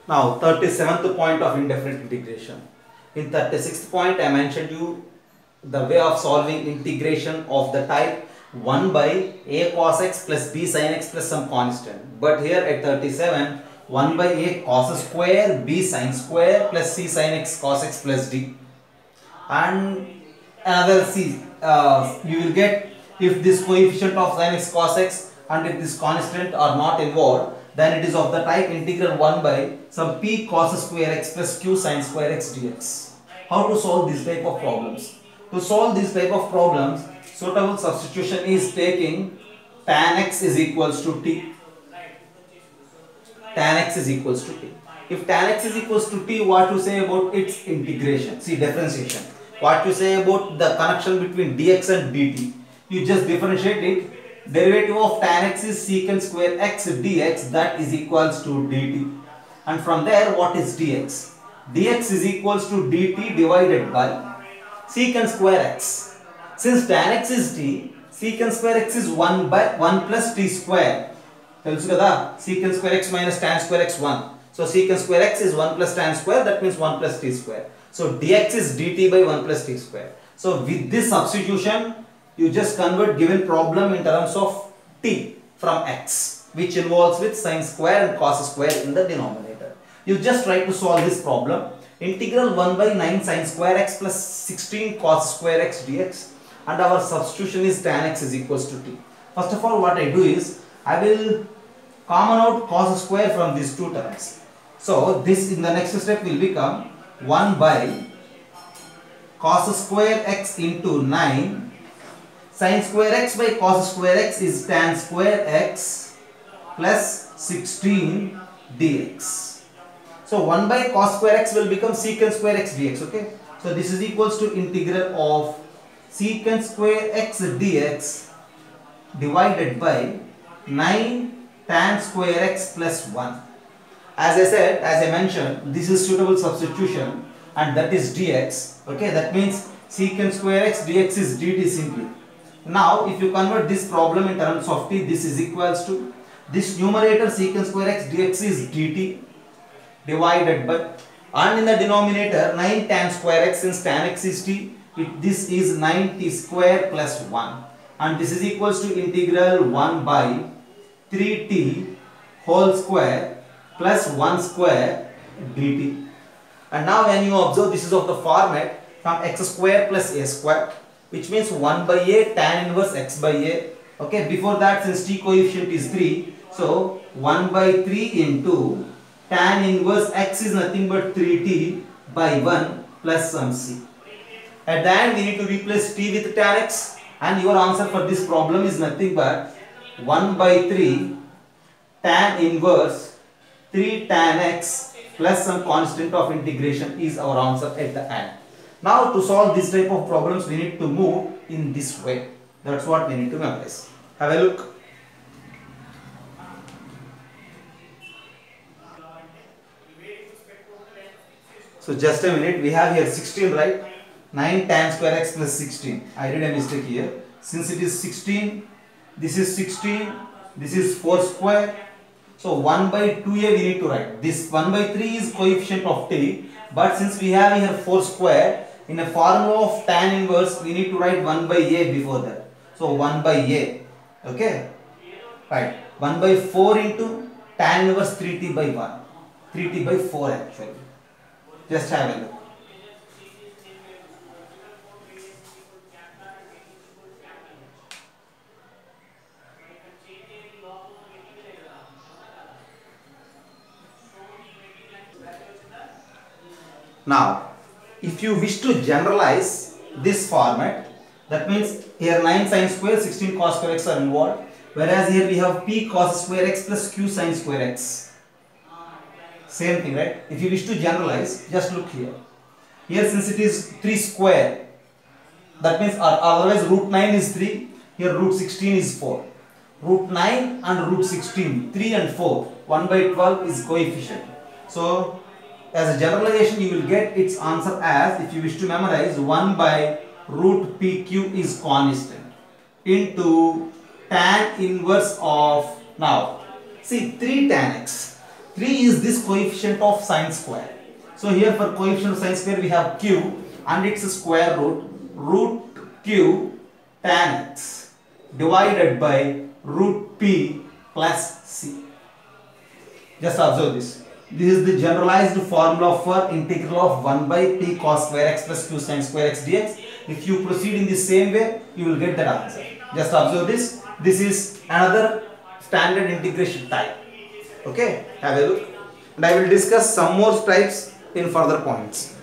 Now 37th point of indefinite integration. In 36th point I mentioned you the way of solving integration of the type 1 by a cos x plus b sin x plus some constant. But here at 37, 1 by a cos square b sin square plus c sin x cos x plus d. And another c, you will get if this coefficient of sin x cos x and if this constant are not involved, then it is of the type integral 1 by some p cos square x plus q sin square x dx. How to solve this type of problems? To solve this type of problems, suitable substitution is taking tan x is equals to t. Tan x is equals to t. If tan x is equals to t, what to say about its integration? See, differentiation. What to say about the connection between dx and dt? You just differentiate it. Derivative of tan x is secant square x dx, that is equals to dt. And from there, what is dx? Dx is equals to dt divided by secant square x. Since tan x is t, secant square x is 1 by 1 plus t square. Tells kada secant square x minus tan square x 1. So secant square x is 1 plus tan square, that means 1 plus t square. So dx is dt by 1 plus t square. So with this substitution, you just convert given problem in terms of t from x, which involves with sin square and cos square in the denominator. You just try to solve this problem. Integral 1 by 9 sin square x plus 16 cos square x dx, and our substitution is tan x is equals to t. First of all, what I do is I will common out cos square from these two terms. So this in the next step will become 1 by cos square x into 9 sin square x by cos square x is tan square x plus 16 dx. So 1 by cos square x will become secant square x dx, okay. So this is equals to integral of secant square x dx divided by 9 tan square x plus 1. As I said, as I mentioned, this is suitable substitution and that is dx, okay. That means secant square x dx is dt simply. Now if you convert this problem in terms of t, this is equals to this numerator secant square x dx is dt divided by, and in the denominator 9 tan square x, since tan x is t, this is 9t square plus 1, and this is equals to integral 1 by 3t whole square plus 1 square dt. And now when you observe, this is of the format from x square plus a square, which means 1 by a tan inverse x by a, okay. Before that, since t coefficient is 3, so 1 by 3 into tan inverse x is nothing but 3t by 1 plus some c. At the end, we need to replace t with tan x, and your answer for this problem is nothing but 1 by 3 tan inverse 3 tan x plus some constant of integration is our answer at the end. Now to solve this type of problems, we need to move in this way. That's what we need to memorize. Have a look. So just a minute, we have here 16, right? 9 tan square x plus 16. I did a mistake here. Since it is 16, this is 16, this is 4 square. So 1 by 2a we need to write. This 1 by 3 is coefficient of t, but since we have here 4 square, in a formula of tan inverse, we need to write 1 by a before that. So 1 by a, okay? Right. 1 by 4 into tan inverse 3t by 1. 3t by 4 actually. Just have a look. Now, if you wish to generalize this format, that means here 9 sin square, 16 cos square x are involved, whereas here we have p cos square x plus q sin square x. Same thing, right? If you wish to generalize, just look here. Here since it is 3 square, that means otherwise root 9 is 3, here root 16 is 4. Root 9 and root 16, 3 and 4, 1 by 12 is coefficient. So as a generalization, you will get its answer as, if you wish to memorize, 1 by root pq is constant into tan inverse of, now see 3 tan x. 3 is this coefficient of sine square. So here for coefficient of sine square we have q and its square root q tan x divided by root p plus c. Just observe this. This is the generalized formula for integral of 1 by p cos square x plus q sin square x dx. If you proceed in the same way, you will get that answer. Just observe this. This is another standard integration type. Okay, have a look. And I will discuss some more types in further points.